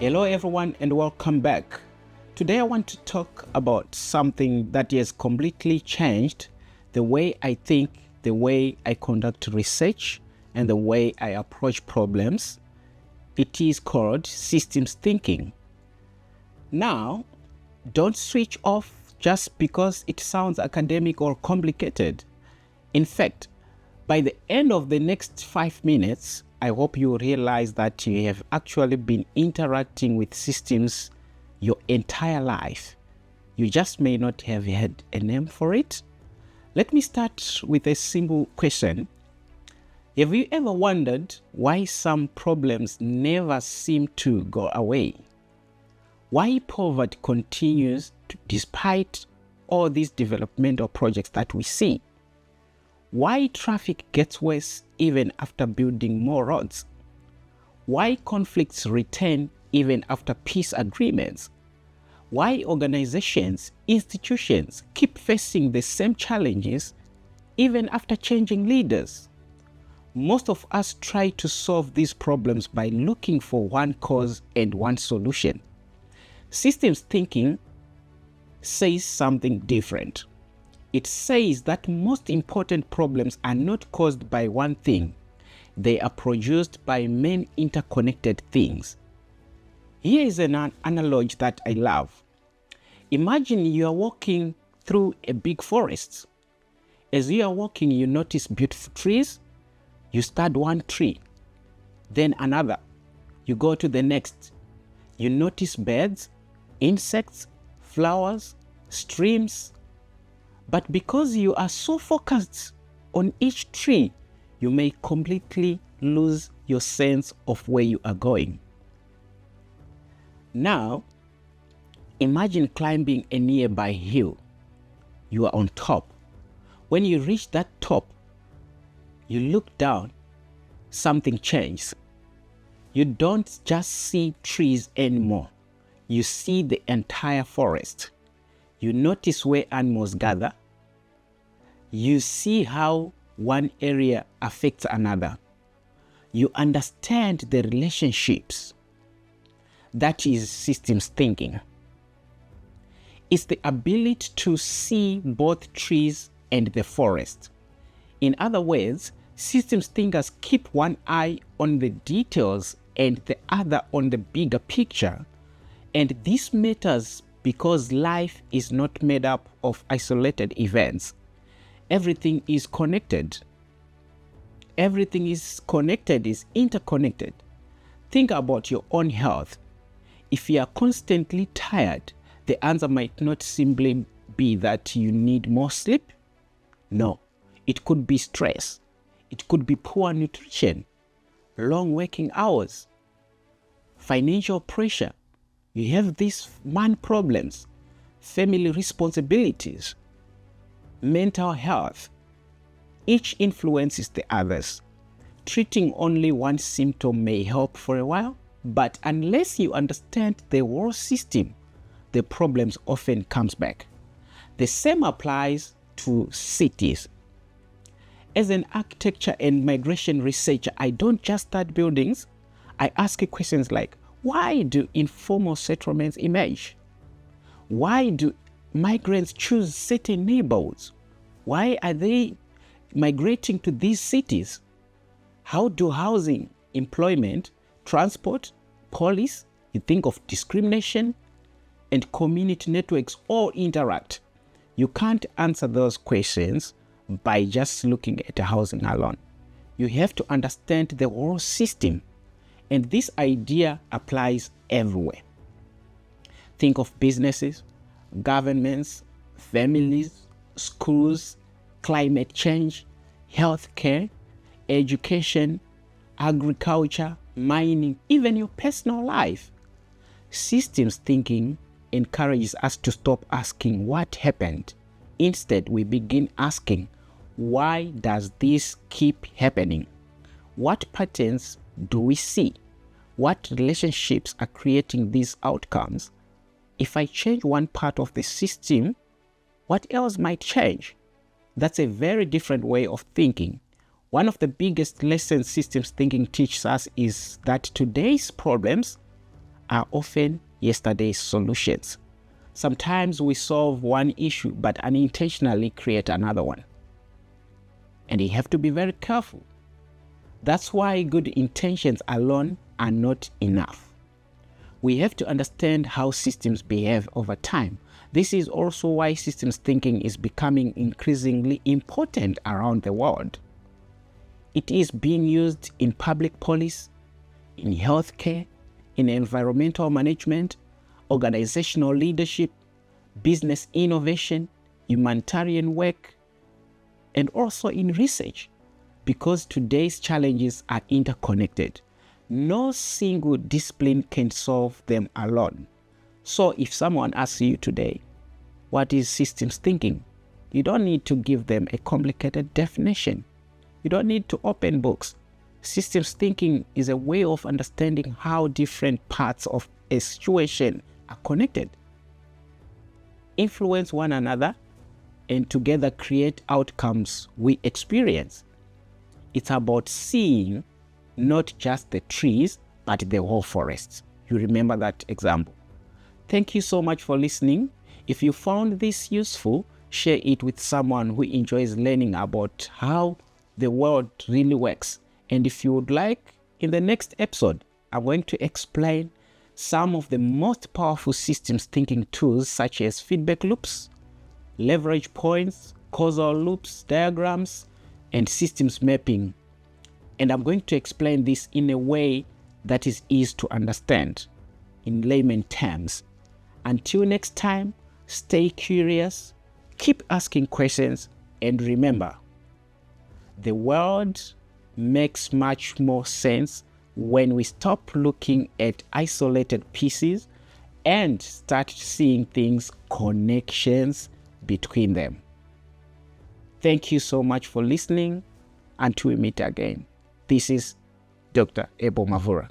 Hello everyone and welcome back. Today I want to talk about something that has completely changed the way I think, the way I conduct research, and the way I approach problems. It is called systems thinking. Now, don't switch off just because it sounds academic or complicated. In fact, by the end of the next 5 minutes, I hope you realize that you have actually been interacting with systems your entire life. You just may not have had a name for it. Let me start with a simple question. Have you ever wondered why some problems never seem to go away? Why poverty continues despite all these developmental projects that we see? Why traffic gets worse even after building more roads? Why conflicts return even after peace agreements? Why organizations, institutions keep facing the same challenges even after changing leaders? Most of us try to solve these problems by looking for one cause and one solution. Systems thinking says something different. It says that most important problems are not caused by one thing. They are produced by many interconnected things. Here is an analogy that I love. Imagine you are walking through a big forest. As you are walking, you notice beautiful trees. You start one tree, then another. You go to the next. You notice birds, insects, flowers, streams. But because you are so focused on each tree, you may completely lose your sense of where you are going. Now, imagine climbing a nearby hill. You are on top. When you reach that top, you look down, something changes. You don't just see trees anymore. You see the entire forest. You notice where animals gather. You see how one area affects another. You understand the relationships. That is systems thinking. It's the ability to see both trees and the forest. In other words, systems thinkers keep one eye on the details and the other on the bigger picture. And this matters because life is not made up of isolated events. Everything is connected. Everything is connected, is interconnected. Think about your own health. If you are constantly tired, the answer might not simply be that you need more sleep. No, it could be stress. It could be poor nutrition, long working hours, financial pressure. You have these man problems, family responsibilities, mental health. Each influences the others. Treating only one symptom may help for a while, but unless you understand the whole system, the problems often comes back. The same applies to cities. As an architecture and migration researcher, I don't just start buildings. I ask questions like, why do informal settlements emerge? Why do migrants choose certain neighborhoods? Why are they migrating to these cities? How do housing, employment, transport, police, you think of discrimination, and community networks all interact? You can't answer those questions by just looking at housing alone. You have to understand the whole system. And this idea applies everywhere. Think of businesses, governments, families, schools, climate change, healthcare, education, agriculture, mining, even your personal life. Systems thinking encourages us to stop asking what happened. Instead, we begin asking, why does this keep happening? What patterns do we see? What relationships are creating these outcomes? If I change one part of the system, what else might change? That's a very different way of thinking. One of the biggest lessons systems thinking teaches us is that today's problems are often yesterday's solutions. Sometimes we solve one issue but unintentionally create another one. And you have to be very careful. That's why good intentions alone are not enough. We have to understand how systems behave over time. This is also why systems thinking is becoming increasingly important around the world. It is being used in public policy, in healthcare, in environmental management, organizational leadership, business innovation, humanitarian work, and also in research, because today's challenges are interconnected. No single discipline can solve them alone. So if someone asks you today, what is systems thinking? You don't need to give them a complicated definition. You don't need to open books. Systems thinking is a way of understanding how different parts of a situation are connected, influence one another, and together create outcomes we experience. It's about seeing not just the trees, but the whole forest. You remember that example. Thank you so much for listening. If you found this useful, share it with someone who enjoys learning about how the world really works. And if you would like, in the next episode, I'm going to explain some of the most powerful systems thinking tools, such as feedback loops, leverage points, causal loops, diagrams, and systems mapping. And I'm going to explain this in a way that is easy to understand in layman terms. Until next time, stay curious, keep asking questions, and remember, the world makes much more sense when we stop looking at isolated pieces and start seeing things, connections between them. Thank you so much for listening. Until we meet again. This is Dr. Abel Mavura.